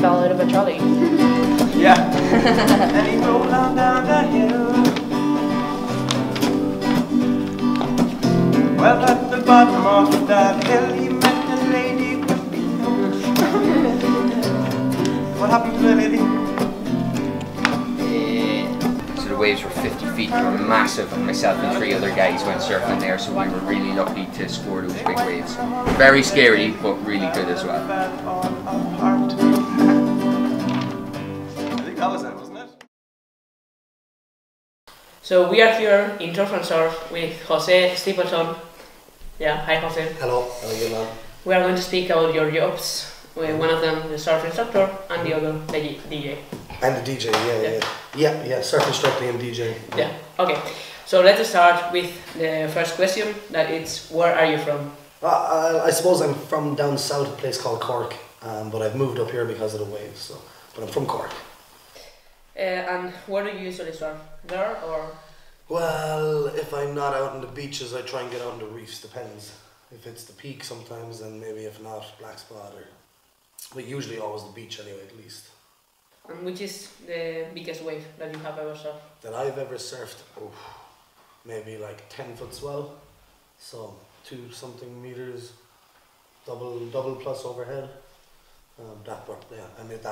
fell out of a trolley. Yeah. And he rolled on down the hill. Well, at the bottom of that hill, he met a lady with beans. What happened to the lady? So the waves were 50 feet, they were massive, and myself and 3 other guys went surfing there, so we were really lucky to score those big waves. Very scary, but really good as well. I think that was it, wasn't it? So we are here in Turf and Surf with Jose Stapleton. Yeah, hi Jose. Hello, how are you, man? We are going to speak about your jobs. One of them the surf instructor and the other the DJ. I'm the DJ, yeah, surf instructor and DJ. Yeah, okay. So let's start with the first question, that it's, where are you from? I suppose I'm from down south, a place called Cork, but I've moved up here because of the waves, so, but I'm from Cork. And where do you usually surf? There or? Well, if I'm not out on the beaches, I try and get out on the reefs, depends. If it's the peak sometimes, then maybe if not, Black Spot, or, but usually always the beach anyway, at least. And which is the biggest wave that you have ever surfed? That I've ever surfed, maybe like 10-foot swell, so 2-something meters, double plus overhead. That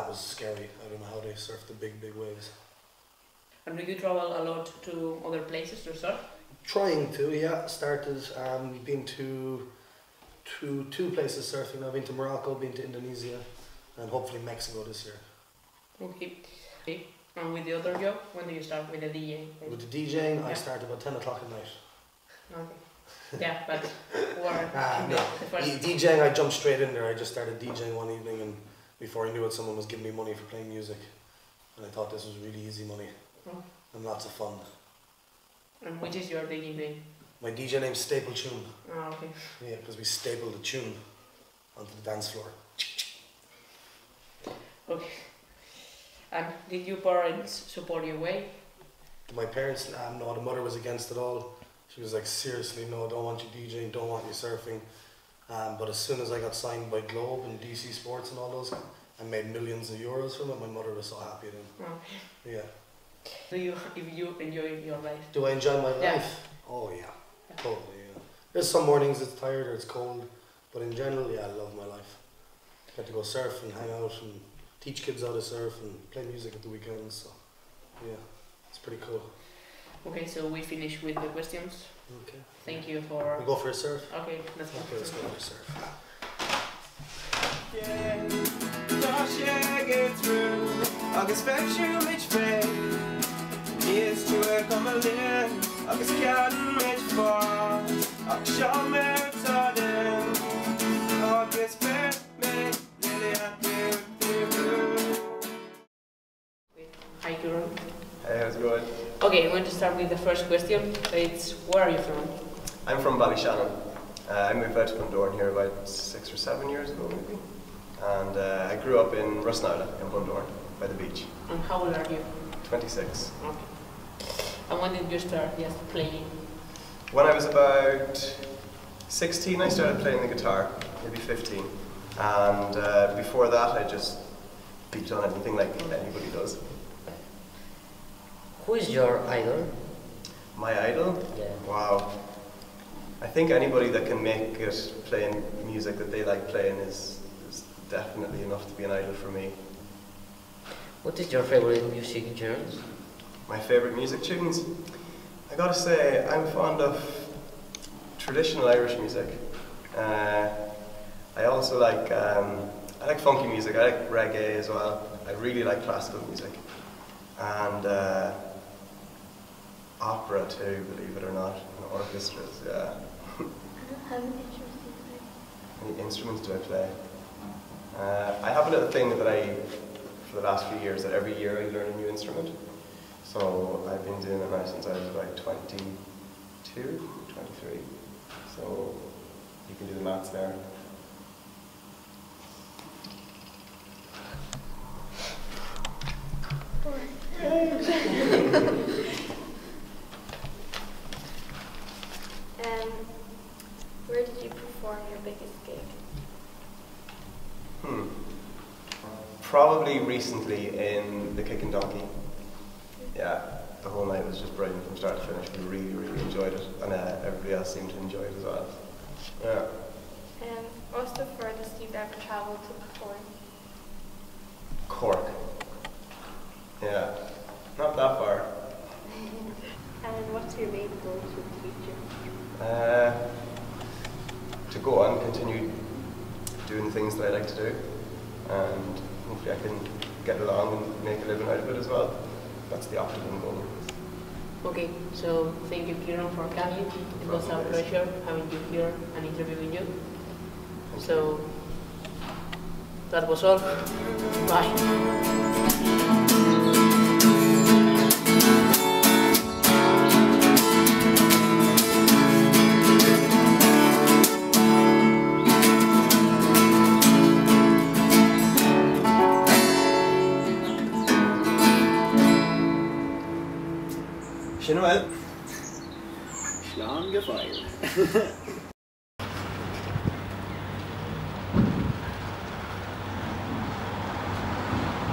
was scary. I don't know how they surf the big waves. And do you travel a lot to other places to surf? Trying to, yeah. Started, been to 2 places surfing. I've been to Morocco, been to Indonesia, and hopefully Mexico this year. Okay. And with the other job, when do you start with the DJ? With the DJing, I start about 10 o'clock at night. Okay. Yeah, but where? DJing, I jumped straight in there. I just started DJing one evening, and before I knew it, someone was giving me money for playing music. And I thought this was really easy money and lots of fun. And which is your DJ name? My DJ name's Staple Tune. Oh, okay. Yeah, because we staple the tune onto the dance floor. Okay. And did your parents support your way? My parents, no, the mother was against it all. She was like, seriously, no, don't want you DJing, don't want you surfing. But as soon as I got signed by Globe and DC Sports and all those, I made millions of euros from it. My mother was so happy then. Okay. Yeah. Do you enjoy your life? Do I enjoy my life? Oh yeah, totally, yeah. There's some mornings it's tired or it's cold, but in general, yeah, I love my life. Get to go surf and hang out and teach kids how to surf and play music at the weekends, so yeah, it's pretty cool. Okay, so we finish with the questions. Okay. Thank you for... We go for a surf? Okay, let's go. Okay, let's go for a surf. Yeah, thought you get through. I can spectrum each way. Years to work on my lid. I can scan each far. I can show me returning. I can spend me really happy with you. Hi, Kieran. Hey, how's it going? Okay, I'm going to start with the first question. It's, where are you from? I'm from Ballyshannon. I moved out to Bundoran here about 6 or 7 years ago, maybe. And I grew up in Rusnowla in Bundoran, by the beach. And how old are you? 26. Okay. And when did you start playing? When I was about 16, I started playing the guitar, maybe 15. And before that, I just beat on anything like anybody does. Who is your idol? My idol? Yeah. Wow. I think anybody that can make it playing music that they like playing is definitely enough to be an idol for me. What is your favorite music genres? My favourite music tunes? I gotta say, I'm fond of traditional Irish music. I also like, I like funky music, I like reggae as well. I really like classical music. And opera too, believe it or not, and orchestras, yeah. How many instruments do you play? How many instruments do I play? I have a little thing that for the last few years, that every year I learn a new instrument. So I've been doing it now since I was about 22, 23. So you can do the maths there. Where did you perform your biggest gig? Probably recently in the Kick and Donkey. Yeah, the whole night was just brilliant from start to finish. We really, really enjoyed it, and everybody else seemed to enjoy it as well. Yeah. What's the furthest you've ever travelled to before? Cork. Yeah, not that far. And what's your main goals with the future? To go on, continue doing things that I like to do, and hopefully I can get along and make a living out of it as well. That's the optimum goal. Okay, so thank you, Kieran, for coming. It was a pleasure having you here and interviewing you. So that was all. Bye. Noel. Schlan gefeiert.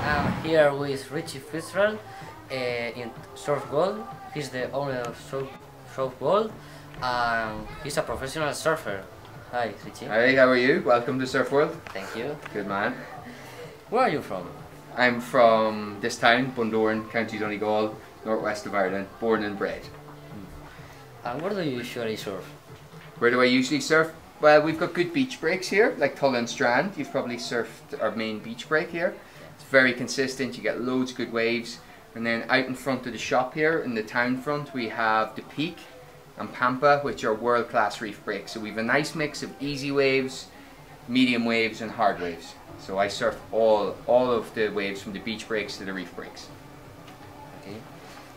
I'm here with Richie Fitzgerald in Surf Gold. He's the owner of Surf Gold and he's a professional surfer. Hi, Richie. Hi, how are you? Welcome to Surf World. Thank you. Good man. Where are you from? I'm from this town, Bundoran, County Donegal, northwest of Ireland, born and bred. And where do you usually surf? Where do I usually surf? Well, we've got good beach breaks here, like Tull and Strand. You've probably surfed our main beach break here. It's very consistent, you get loads of good waves. And then out in front of the shop here, in the town front, we have the Peak and Pampa, which are world-class reef breaks. So we have a nice mix of easy waves, medium waves and hard waves. So I surf all of the waves from the beach breaks to the reef breaks. Okay.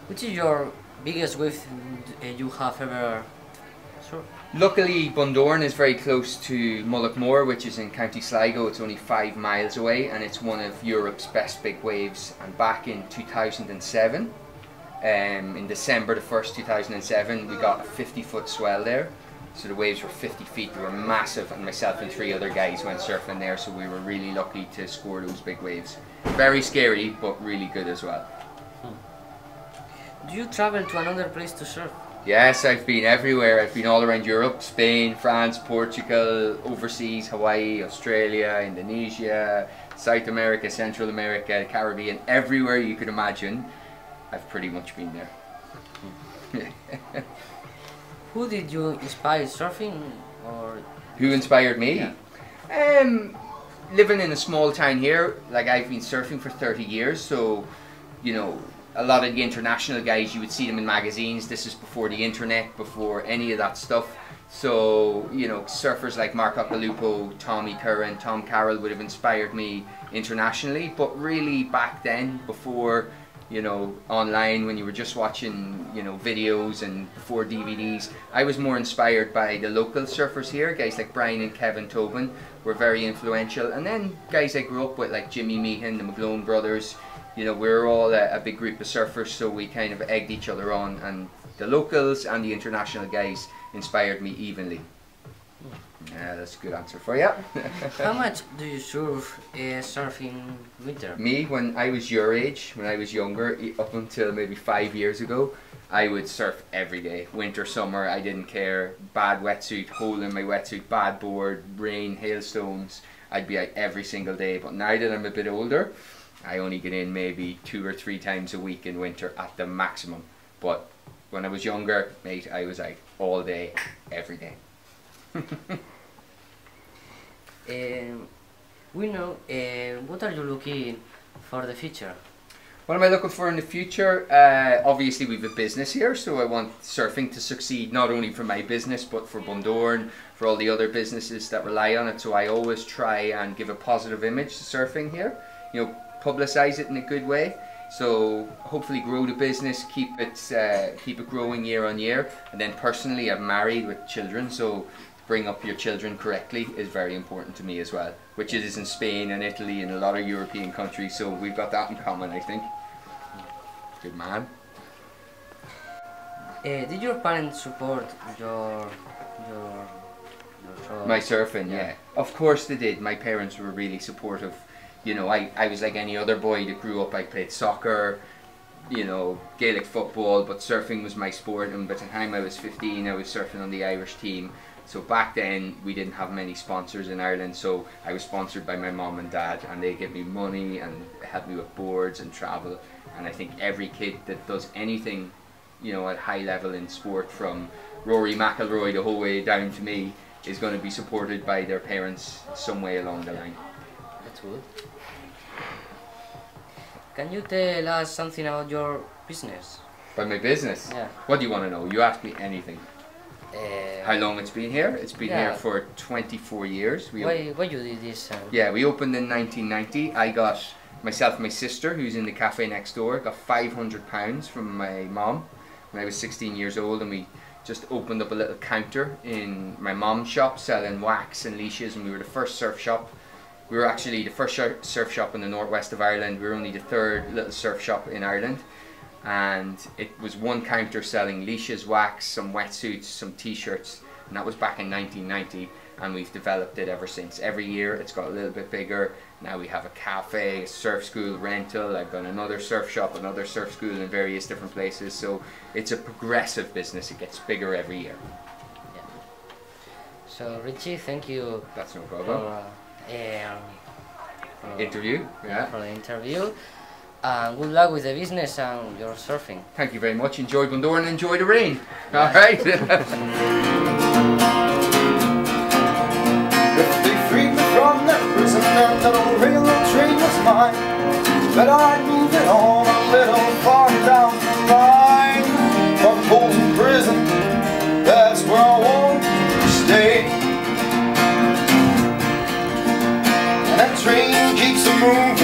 Which is your biggest wave you have ever surfed? Luckily, Bundoran is very close to Mullaghmore, which is in County Sligo. It's only 5 miles away, and it's one of Europe's best big waves. And back in 2007, in December the 1st, 2007, we got a 50-foot swell there. So the waves were 50 feet, they were massive, and myself and 3 other guys went surfing there, so we were really lucky to score those big waves. Very scary, but really good as well. Do you travel to another place to surf? Yes, I've been everywhere. I've been all around Europe, Spain, France, Portugal, overseas, Hawaii, Australia, Indonesia, South America, Central America, the Caribbean, everywhere you could imagine. I've pretty much been there. Who did you inspire surfing? Or Who inspired me? Yeah. Living in a small town here, like I've been surfing for 30 years, so, you know, a lot of the international guys, you would see them in magazines. This is before the internet, before any of that stuff. So, you know, surfers like Mark Occhilupo, Tommy Curran, Tom Carroll would have inspired me internationally. But really back then, before, you know, online, when you were just watching, you know, videos and before DVDs, I was more inspired by the local surfers here. Guys like Brian and Kevin Tobin were very influential. And then guys I grew up with like Jimmy Meehan, the McGlone brothers. You know, we're all a big group of surfers, so we kind of egged each other on, and the locals and the international guys inspired me evenly. Yeah, that's a good answer for you. how much do you surf surfing winter? Me, when I was your age, when I was younger, up until maybe 5 years ago, I would surf every day. Winter, summer, I didn't care. Bad wetsuit, hole in my wetsuit, bad board, rain, hailstones. I'd be out every single day. But now that I'm a bit older, I only get in maybe 2 or 3 times a week in winter at the maximum. But when I was younger, mate, I was out all day, every day. We know, what are you looking for the future? What am I looking for in the future? Obviously we have a business here, so I want surfing to succeed not only for my business but for Bundoran, for all the other businesses that rely on it. So I always try and give a positive image to surfing here. You know, publicize it in a good way. So hopefully grow the business, keep it growing year on year. And then personally, I'm married with children, so bring up your children correctly is very important to me as well, which it is in Spain and Italy and a lot of European countries, so we've got that in common, I think. Good man. Did your parents support your My surfing, yeah. Of course they did. My parents were really supportive. You know, I was like any other boy that grew up. I played soccer, you know, Gaelic football, but surfing was my sport, and by the time I was 15 I was surfing on the Irish team. So back then we didn't have many sponsors in Ireland, so I was sponsored by my mom and dad, and they gave me money and helped me with boards and travel. And I think every kid that does anything, you know, at high level in sport, from Rory McIlroy the whole way down to me, is going to be supported by their parents some way along the line. That's good. Can you tell us something about your business? By my business? Yeah. What do you want to know? You ask me anything. How long it's been here? It's been here for 24 years. Why you did this? Yeah, we opened in 1990. I got, myself and my sister, who's in the cafe next door, got £500 from my mom when I was 16 years old, and we just opened up a little counter in my mom's shop selling wax and leashes, and we were the first surf shop. We were actually the first surf shop in the northwest of Ireland. We were only the third little surf shop in Ireland, and it was one counter selling leashes, wax, some wetsuits, some t-shirts, and that was back in 1990, and we've developed it ever since. Every year it's got a little bit bigger. Now we have a cafe, a surf school, rental. I've got another surf shop, another surf school in various different places, so it's a progressive business. It gets bigger every year. Yeah. So Richie, thank you. That's no problem. For interview, yeah. For the interview. And good luck with the business and your surfing. Thank you very much. Enjoy Bundoran and enjoy the rain. All right. If they freed me from that prison and that old railroad train was mine, but I'd move it on a little farther down the line. From Bolton prison, that's where I want to stay. And that train keeps a moving